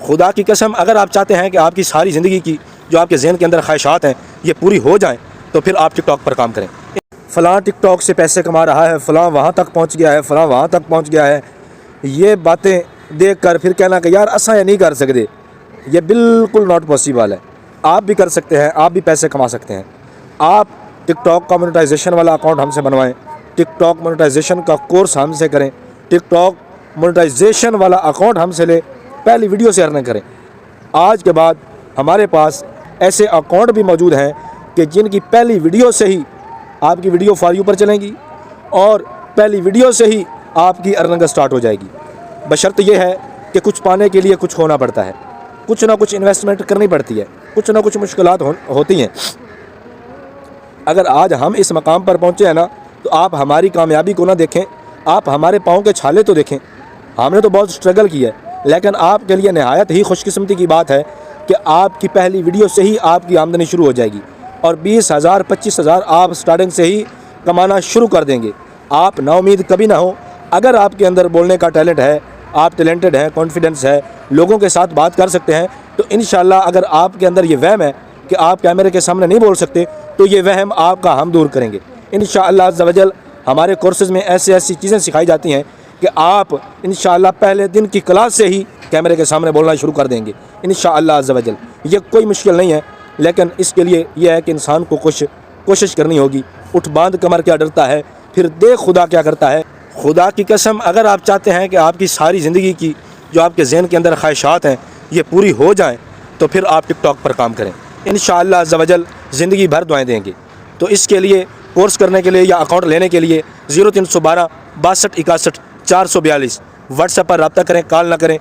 خدا کی قسم اگر آپ چاہتے ہیں کہ آپ کی ساری زندگی کی جو آپ کے ذہن کے اندر خواہشات ہیں یہ پوری ہو جائیں تو پھر آپ ٹک ٹاک پر کام کریں۔ فلاں ٹک ٹاک سے پیسے کما رہا ہے، فلاں وہاں تک پہنچ گیا ہے، فلاں وہاں تک پہنچ گیا ہے، یہ باتیں دیکھ کر پھر کہنا کہ یار اساں یہ نہیں کر سکتے، یہ بالکل ناٹ پاسبل ہے۔ آپ بھی کر سکتے ہیں، آپ بھی پیسے کما سکتے ہیں۔ آپ ٹک ٹاک کا مونیٹائزیشن والا اکاؤنٹ ہم سے بنوائیں، ٹک ٹاک مونیٹائزیشن کا کورس ہم سے کریں، ٹک ٹاک مونیٹائزیشن والا اکاؤنٹ ہم سے لے، پہلی ویڈیو سے ارننگ کریں۔ آج کے بعد ہمارے پاس ایسے اکاؤنٹ بھی موجود ہیں کہ جن کی پہلی ویڈیو سے ہی آپ کی ویڈیو فار یو پر چلیں گی اور پہلی ویڈیو سے ہی آپ کی ارننگ سٹارٹ ہو جائے گی۔ بشرط یہ ہے کہ کچھ پانے کے لیے کچھ ہونا پڑتا ہے، کچھ نہ کچھ انویسٹمنٹ کرنی پڑتی ہے، کچھ نہ کچھ مشکلات ہوتی ہیں۔ اگر آج ہم اس مقام پر پہنچے ہیں نا تو آپ ہماری کامیابی کو نہ دیکھیں، آپ ہمارے پاؤں کے چھالے تو دیکھیں۔ ہم نے تو بہت سٹرگل کی ہے، لیکن آپ کے لیے نہایت ہی خوش قسمتی کی بات ہے کہ آپ کی پہلی ویڈیو سے ہی آپ کی آمدنی شروع ہو جائے گی اور 20,000 25,000 آپ سٹارٹنگ سے ہی کمانا شروع کر دیں گے۔ آپ نا امید کبھی نہ ہو۔ اگر آپ کے اندر بولنے کا ٹیلنٹ ہے، آپ ٹیلنٹڈ ہیں، کانفیڈنس ہے، لوگوں کے ساتھ بات کر سکتے ہیں، تو انشاءاللہ اگر آپ کے اندر یہ وہم ہے کہ آپ کیمرے کے سامنے نہیں بول سکتے تو یہ وہم آپ کا ہم دور کریں گے انشاءاللہ عز و جل۔ ہمارے کورسز میں ایسی چیزیں سکھائی جاتی ہیں کہ آپ انشاءاللہ پہلے دن کی کلاس سے ہی کیمرے کے سامنے بولنا شروع کر دیں گے انشاءاللہ عز و جل۔ یہ کوئی مشکل نہیں ہے، لیکن اس کے لیے یہ ہے کہ انسان کو کوشش کرنی ہوگی۔ اٹھ باندھ کمر کیا ڈرتا ہے، پھر دیکھ خدا کیا کرتا ہے۔ خدا کی قسم اگر آپ چاہتے ہیں کہ آپ کی ساری زندگی کی جو آپ کے ذہن کے اندر خواہشات ہیں یہ پوری ہو جائیں تو پھر آپ ٹک ٹاک پر کام کریں انشاءاللہ عز و جل، زندگی بھر دعائیں دیں گے۔ تو اس کے لیے کورس کرنے کے لیے یا اکاؤنٹ لینے کے لیے 0312 62 61 442 واٹس ایپ پر رابطہ کریں، کال نہ کریں۔